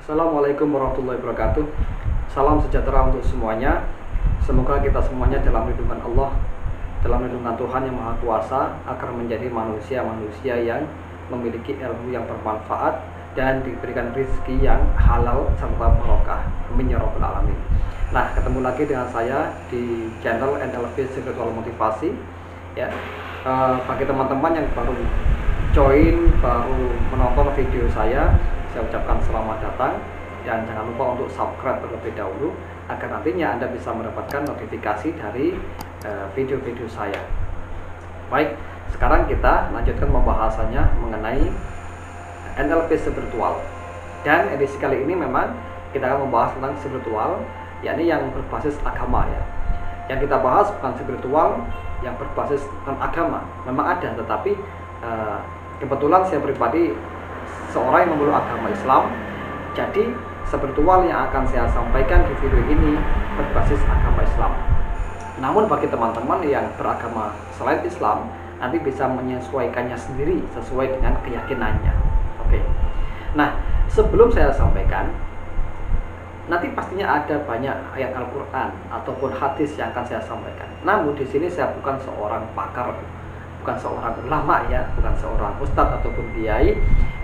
Assalamualaikum warahmatullahi wabarakatuh. Salam sejahtera untuk semuanya. Semoga kita semuanya dalam lindungan Allah, dalam lindungan Tuhan yang Maha Kuasa, agar menjadi manusia-manusia yang memiliki ilmu yang bermanfaat dan diberikan rezeki yang halal serta barokah. Amin ya rabbal alamin. Nah, ketemu lagi dengan saya di channel NLP Spiritual Motivasi. Ya, bagi teman-teman yang baru join, baru menonton video saya ucapkan selamat datang dan jangan lupa untuk subscribe terlebih dahulu agar nantinya Anda bisa mendapatkan notifikasi dari video-video saya. Baik, sekarang kita lanjutkan pembahasannya mengenai NLP spiritual. Dan edisi kali ini memang kita akan membahas tentang spiritual, yakni yang berbasis agama ya. Yang kita bahas bukan spiritual yang berbasis agama, memang ada, tetapi kebetulan saya pribadi seorang yang memeluk agama Islam, jadi spiritual yang akan saya sampaikan di video ini berbasis agama Islam. Namun bagi teman-teman yang beragama selain Islam, nanti bisa menyesuaikannya sendiri sesuai dengan keyakinannya. Oke. Nah, sebelum saya sampaikan, nanti pastinya ada banyak ayat Al-Quran ataupun hadis yang akan saya sampaikan. Namun di sini saya bukan seorang pakar, bukan seorang ulama ya, bukan seorang ustadz ataupun kiai.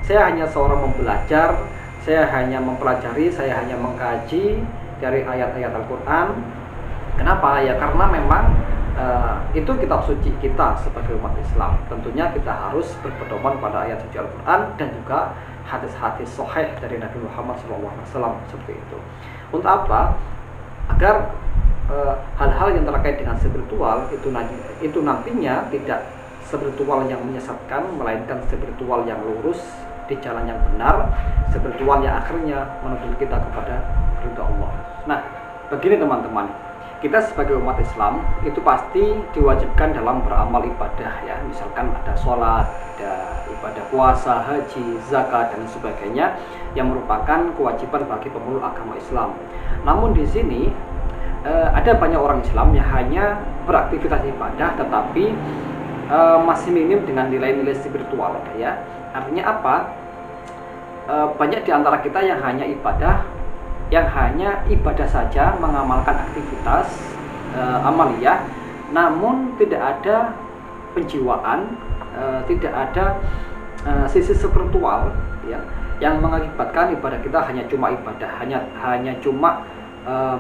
Saya hanya seorang mempelajar, saya hanya mempelajari, saya hanya mengkaji dari ayat-ayat Al-Quran. Kenapa? Ya karena memang itu kitab suci kita sebagai umat Islam. Tentunya kita harus berpedoman pada ayat suci Al-Quran dan juga hadis-hadis sahih dari Nabi Muhammad SAW seperti itu. Untuk apa? Agar hal-hal yang terkait dengan spiritual itu nantinya tidak spiritual yang menyesatkan, melainkan spiritual yang lurus di jalan yang benar, spiritual yang akhirnya menuntun kita kepada ridha Allah. Nah, begini teman-teman, kita sebagai umat Islam itu pasti diwajibkan dalam beramal ibadah ya, misalkan ada sholat, ada ibadah puasa, haji, zakat dan sebagainya yang merupakan kewajiban bagi pemeluk agama Islam. Namun di sini ada banyak orang Islam yang hanya beraktivitas ibadah tetapi masih minim dengan nilai-nilai spiritual ya. Artinya apa? Banyak di antara kita yang hanya ibadah saja, mengamalkan aktivitas amaliyah, namun tidak ada penjiwaan, tidak ada sisi spiritual ya, yang mengakibatkan ibadah kita hanya cuma ibadah, hanya cuma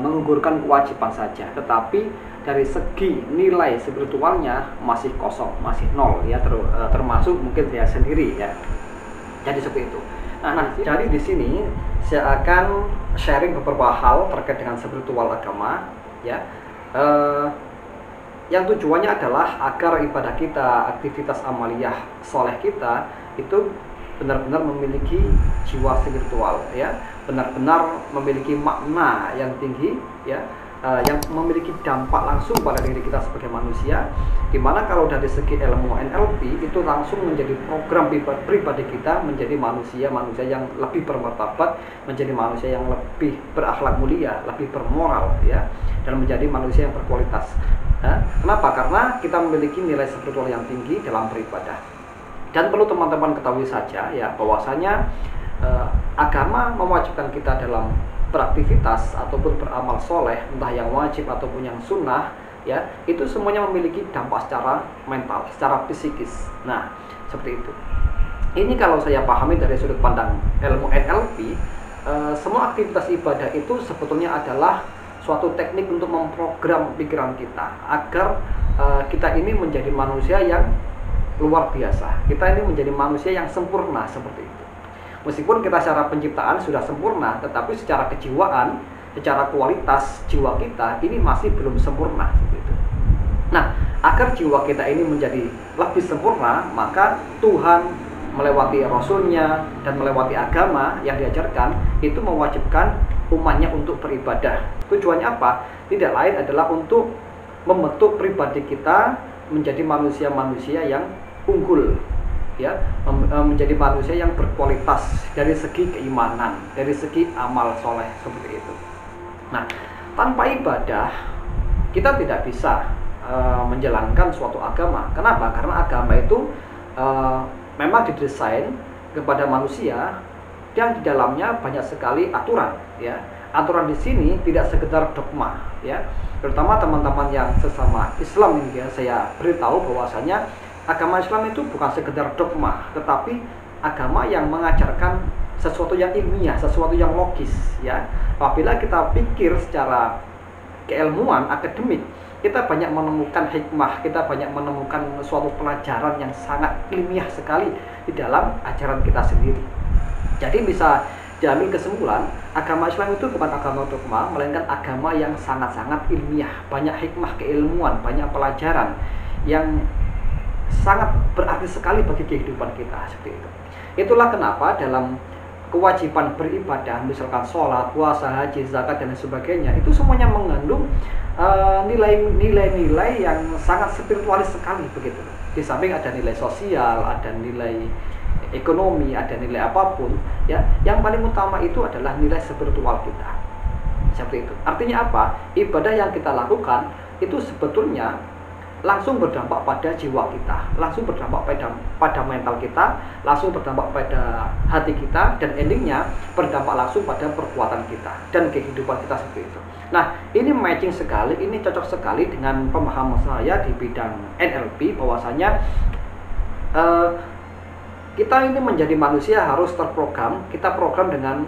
menggugurkan kewajiban saja, tetapi dari segi nilai spiritualnya masih kosong, masih nol ya, termasuk mungkin saya sendiri ya. Jadi seperti itu. Nah, jadi di sini saya akan sharing beberapa hal terkait dengan spiritual agama ya. Yang tujuannya adalah agar ibadah kita, aktivitas amaliyah soleh kita itu benar-benar memiliki jiwa spiritual ya, benar-benar memiliki makna yang tinggi ya, yang memiliki dampak langsung pada diri kita sebagai manusia, dimana kalau dari segi ilmu NLP itu langsung menjadi program pribadi kita menjadi manusia yang lebih bermartabat, menjadi manusia yang lebih berakhlak mulia, lebih bermoral ya, dan menjadi manusia yang berkualitas. Kenapa? Karena kita memiliki nilai spiritual yang tinggi dalam beribadah. Dan perlu teman-teman ketahui saja ya, bahwasanya agama mewajibkan kita dalam beraktivitas ataupun beramal soleh, entah yang wajib ataupun yang sunnah ya, itu semuanya memiliki dampak secara mental, secara psikis. Nah, seperti itu. Ini kalau saya pahami dari sudut pandang ilmu NLP, semua aktivitas ibadah itu sebetulnya adalah suatu teknik untuk memprogram pikiran kita agar kita ini menjadi manusia yang luar biasa. Kita ini menjadi manusia yang sempurna seperti itu. Meskipun kita secara penciptaan sudah sempurna, tetapi secara kejiwaan, secara kualitas jiwa kita ini masih belum sempurna seperti itu. Nah, agar jiwa kita ini menjadi lebih sempurna, maka Tuhan melewati Rasulnya dan melewati agama yang diajarkan itu mewajibkan umatnya untuk beribadah. Tujuannya apa? Tidak lain adalah untuk membentuk pribadi kita menjadi manusia-manusia yang unggul ya, menjadi manusia yang berkualitas dari segi keimanan, dari segi amal soleh seperti itu. Nah, tanpa ibadah kita tidak bisa menjalankan suatu agama. Kenapa? Karena agama itu memang didesain kepada manusia dan di dalamnya banyak sekali aturan, ya. Aturan di sini tidak sekedar dogma, ya. Terutama teman-teman yang sesama Islam ini, ya, saya beritahu bahwasanya agama Islam itu bukan sekedar dogma, tetapi agama yang mengajarkan sesuatu yang ilmiah, sesuatu yang logis, ya. Apabila kita pikir secara keilmuan akademik, kita banyak menemukan hikmah, kita banyak menemukan suatu pelajaran yang sangat ilmiah sekali di dalam ajaran kita sendiri. Jadi bisa diambil kesimpulan, agama Islam itu bukan agama dogma, melainkan agama yang sangat-sangat ilmiah, banyak hikmah keilmuan, banyak pelajaran yang sangat berarti sekali bagi kehidupan kita, seperti itu. Itulah kenapa dalam kewajiban beribadah, misalkan sholat, puasa, haji, zakat, dan sebagainya, itu semuanya mengandung nilai-nilai yang sangat spiritualis sekali, begitu. Di samping ada nilai sosial, ada nilai ekonomi, ada nilai apapun, ya, yang paling utama itu adalah nilai spiritual kita, seperti itu. Artinya apa? Ibadah yang kita lakukan itu sebetulnya langsung berdampak pada jiwa kita, langsung berdampak pada mental kita, langsung berdampak pada hati kita, dan endingnya berdampak langsung pada perbuatan kita dan kehidupan kita, seperti itu. Nah, ini matching sekali, ini cocok sekali dengan pemahaman saya di bidang NLP, bahwasanya kita ini menjadi manusia harus terprogram, kita program dengan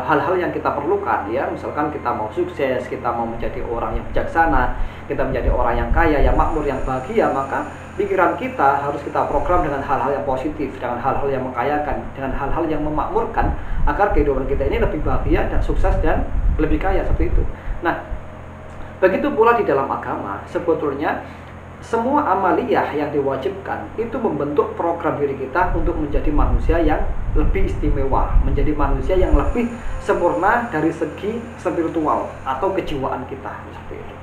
hal-hal yang kita perlukan, ya. Misalkan kita mau sukses, kita mau menjadi orang yang bijaksana, kita menjadi orang yang kaya, yang makmur, yang bahagia, maka pikiran kita harus kita program dengan hal-hal yang positif, dengan hal-hal yang mengkayakan, dengan hal-hal yang memakmurkan, agar kehidupan kita ini lebih bahagia dan sukses dan lebih kaya, seperti itu. Nah, begitu pula di dalam agama, sebetulnya semua amaliyah yang diwajibkan itu membentuk program diri kita untuk menjadi manusia yang lebih istimewa, menjadi manusia yang lebih sempurna dari segi spiritual atau kejiwaan kita, seperti itu.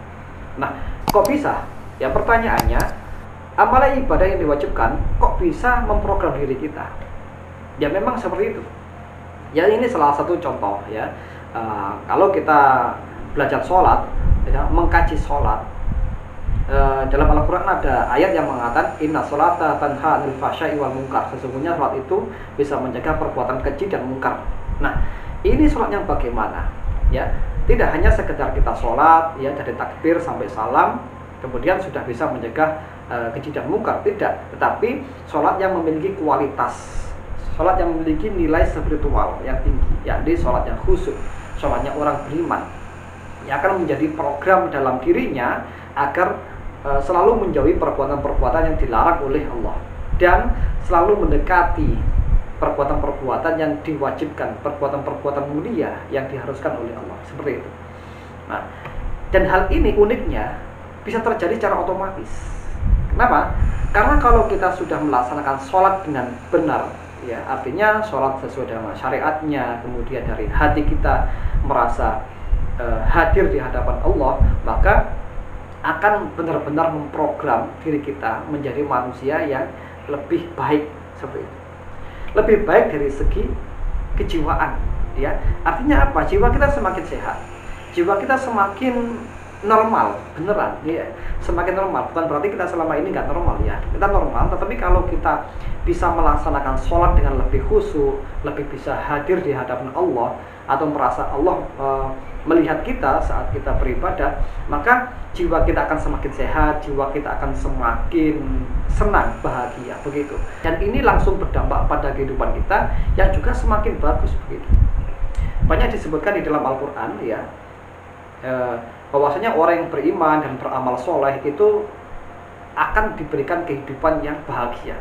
Nah, kok bisa? Ya, pertanyaannya, amalan ibadah yang diwajibkan kok bisa memprogram diri kita? Ya, memang seperti itu. Ya, ini salah satu contoh, ya. Kalau kita belajar sholat, ya, mengkaji sholat, dalam Al-Quran ada ayat yang mengatakan inna sholata tanha 'anil fahsya'i wal munkar. Sesungguhnya sholat itu bisa mencegah perbuatan keji dan mungkar. Nah, ini sholat yang bagaimana? Ya, tidak hanya sekedar kita sholat, ya, dari takbir sampai salam, kemudian sudah bisa mencegah keji dan mungkar, tidak. Tetapi sholat yang memiliki kualitas, sholat yang memiliki nilai spiritual yang tinggi, yakni sholat yang khusyuk, sholatnya orang beriman, yang akan menjadi program dalam dirinya agar selalu menjauhi perbuatan-perbuatan yang dilarang oleh Allah dan selalu mendekati perbuatan-perbuatan yang diwajibkan, perbuatan-perbuatan mulia yang diharuskan oleh Allah, seperti itu. Nah, dan hal ini uniknya bisa terjadi secara otomatis. Kenapa? Karena kalau kita sudah melaksanakan sholat dengan benar, ya, artinya sholat sesuai dengan syariatnya, kemudian dari hati kita merasa hadir di hadapan Allah, maka akan benar-benar memprogram diri kita menjadi manusia yang lebih baik, seperti itu. Lebih baik dari segi kejiwaan, ya. Artinya apa? Jiwa kita semakin sehat, jiwa kita semakin normal, beneran, ya. Semakin normal, bukan berarti kita selama ini nggak normal, ya. Kita normal, tetapi kalau kita bisa melaksanakan sholat dengan lebih khusyuk, lebih bisa hadir di hadapan Allah, atau merasa Allah melihat kita saat kita beribadah, maka jiwa kita akan semakin sehat, jiwa kita akan semakin senang, bahagia, begitu. Dan ini langsung berdampak pada kehidupan kita yang juga semakin bagus, begitu. Banyak disebutkan di dalam Al-Quran, ya, bahwasanya orang yang beriman dan beramal soleh itu akan diberikan kehidupan yang bahagia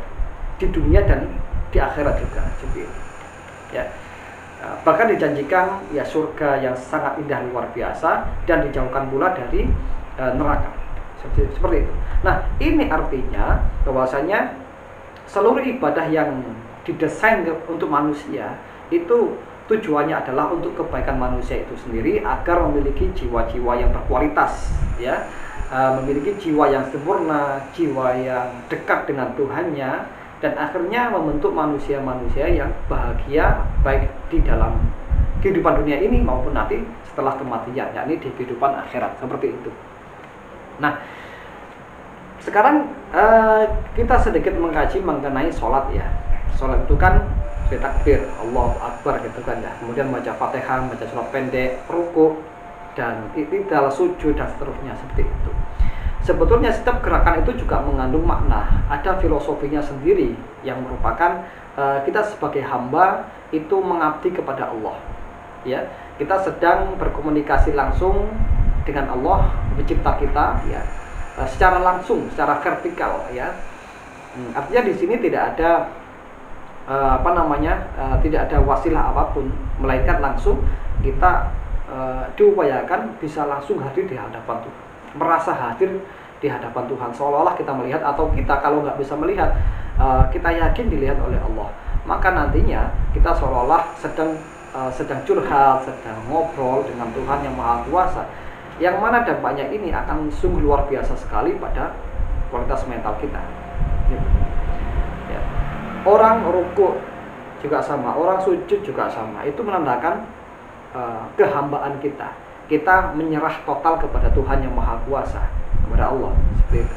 di dunia dan di akhirat juga, seperti itu, ya. Bahkan dijanjikan, ya, surga yang sangat indah luar biasa dan dijauhkan pula dari neraka, seperti itu. Nah, ini artinya bahwasanya seluruh ibadah yang didesain untuk manusia itu tujuannya adalah untuk kebaikan manusia itu sendiri, agar memiliki jiwa-jiwa yang berkualitas, ya, memiliki jiwa yang sempurna, jiwa yang dekat dengan Tuhannya, dan akhirnya membentuk manusia-manusia yang bahagia baik di dalam kehidupan dunia ini maupun nanti setelah kematian, yakni di kehidupan akhirat, seperti itu. Nah, sekarang kita sedikit mengkaji mengenai sholat, ya. Sholat itu kan seperti takbir, Allahu Akbar gitu kan ya. Kemudian baca Fatihah, baca surat pendek, ruku dan i'tidal, sujud dan seterusnya seperti itu. Sebetulnya setiap gerakan itu juga mengandung makna, ada filosofinya sendiri yang merupakan kita sebagai hamba itu mengabdi kepada Allah. Ya, kita sedang berkomunikasi langsung dengan Allah pencipta kita ya, secara langsung, secara vertikal ya. Artinya di sini tidak ada tidak ada wasilah apapun, melainkan langsung kita diupayakan bisa langsung hadir di hadapan Tuhan, merasa hadir di hadapan Tuhan, seolah-olah kita melihat, atau kita kalau nggak bisa melihat kita yakin dilihat oleh Allah. Maka nantinya kita seolah-olah sedang curhat, sedang ngobrol dengan Tuhan yang Maha Kuasa, yang mana dampaknya ini akan sungguh luar biasa sekali pada kualitas mental kita. Ya. Orang ruku juga sama, orang sujud juga sama, itu menandakan kehambaan kita. Kita menyerah total kepada Tuhan yang Maha Kuasa, kepada Allah. Seperti itu.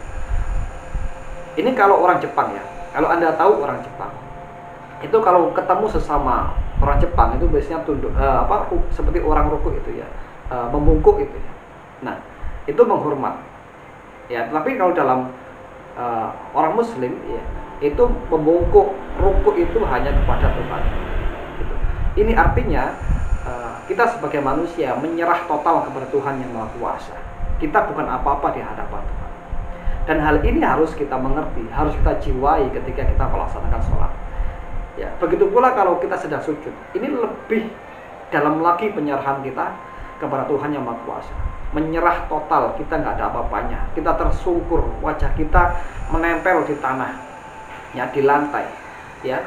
Ini kalau orang Jepang ya. Kalau Anda tahu orang Jepang, itu kalau ketemu sesama orang Jepang itu biasanya tunduk seperti orang ruku itu ya, membungkuk itu ya. Nah, itu menghormat. Ya, tapi kalau dalam orang Muslim ya, itu membungkuk, ruku itu hanya kepada Tuhan. Gitu. Ini artinya kita sebagai manusia menyerah total kepada Tuhan yang Maha Kuasa. Kita bukan apa-apa di hadapan Tuhan. Dan hal ini harus kita mengerti, harus kita jiwai ketika kita melaksanakan sholat. Ya, begitu pula kalau kita sedang sujud. Ini lebih dalam lagi penyerahan kita kepada Tuhan yang Maha Kuasa. Menyerah total, kita nggak ada apa-apanya. Kita tersungkur, wajah kita menempel di tanah, ya, di lantai. Ya,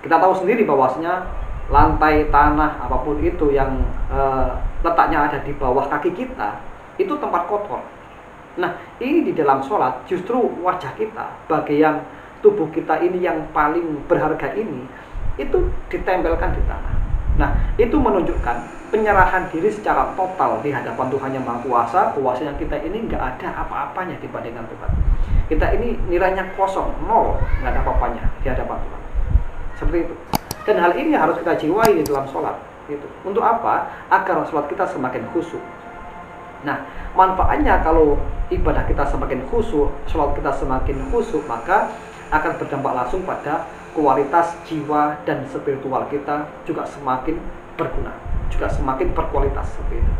kita tahu sendiri bahwasanya lantai, tanah, apapun itu yang letaknya ada di bawah kaki kita, itu tempat kotor. Nah, ini di dalam sholat justru wajah kita, bagian tubuh kita ini yang paling berharga ini, itu ditempelkan di tanah. Nah, itu menunjukkan penyerahan diri secara total di hadapan Tuhan yang Maha Kuasa. Kuasa yang kita ini nggak ada apa-apanya dibandingkan Tuhan. Kita ini nilainya kosong, nol, nggak ada apa-apanya di hadapan Tuhan. Seperti itu. Dan hal ini harus kita jiwai di dalam sholat. Gitu. Untuk apa? Agar sholat kita semakin khusyuk. Nah, manfaatnya kalau ibadah kita semakin khusyuk, sholat kita semakin khusyuk, maka akan berdampak langsung pada kualitas jiwa dan spiritual kita juga semakin berguna, juga semakin berkualitas seperti itu.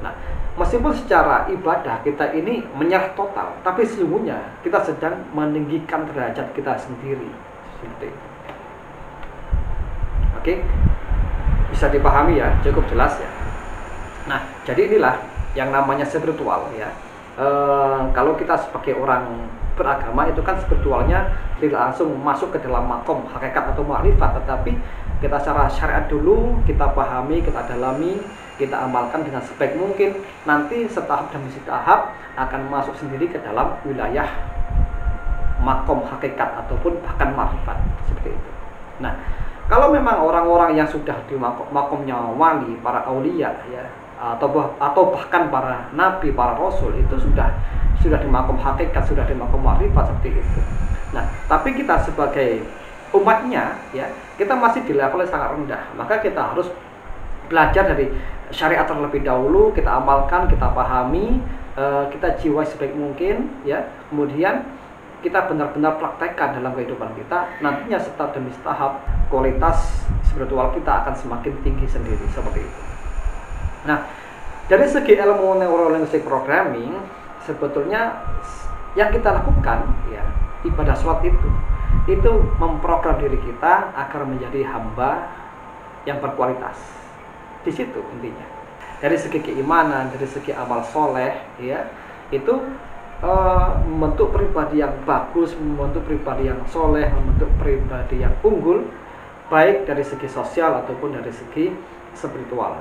Nah, meskipun secara ibadah kita ini menyerah total, tapi sesungguhnya kita sedang meninggikan derajat kita sendiri seperti itu. Oke, bisa dipahami ya, cukup jelas ya. Nah, jadi inilah yang namanya spiritual ya. Kalau kita sebagai orang beragama itu kan spiritualnya tidak langsung masuk ke dalam makom hakikat atau ma'rifat, tetapi kita secara syariat dulu kita pahami, kita dalami, kita amalkan dengan sebaik mungkin. Nanti setahap demi setahap akan masuk sendiri ke dalam wilayah makom hakikat ataupun bahkan ma'rifat seperti itu. Nah, kalau memang orang-orang yang sudah di makomnya wali, para aulia ya, atau bahkan para nabi, para rasul itu sudah di makom hakikat, sudah di makom ma'rifat seperti itu. Nah, tapi kita sebagai umatnya ya, kita masih di level yang sangat rendah. Maka kita harus belajar dari syariat terlebih dahulu, kita amalkan, kita pahami, kita jiwai sebaik mungkin ya. Kemudian kita benar-benar praktekkan dalam kehidupan kita. Nantinya setahap demi setahap kualitas spiritual kita akan semakin tinggi sendiri seperti itu. Nah, dari segi ilmu neurolinguistic programming, sebetulnya yang kita lakukan ya, ibadah sholat itu memprogram diri kita agar menjadi hamba yang berkualitas. Di situ intinya. Dari segi keimanan, dari segi amal soleh ya, itu membentuk pribadi yang bagus, membentuk pribadi yang soleh, membentuk pribadi yang unggul, baik dari segi sosial ataupun dari segi spiritual.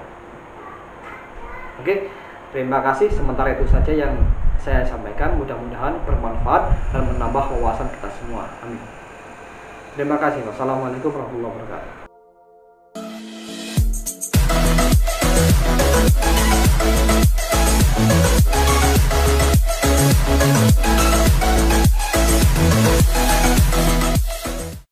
Oke, terima kasih. Sementara itu saja yang saya sampaikan, mudah-mudahan bermanfaat dan menambah wawasan kita semua. Amin. Terima kasih. Wassalamualaikum warahmatullahi wabarakatuh.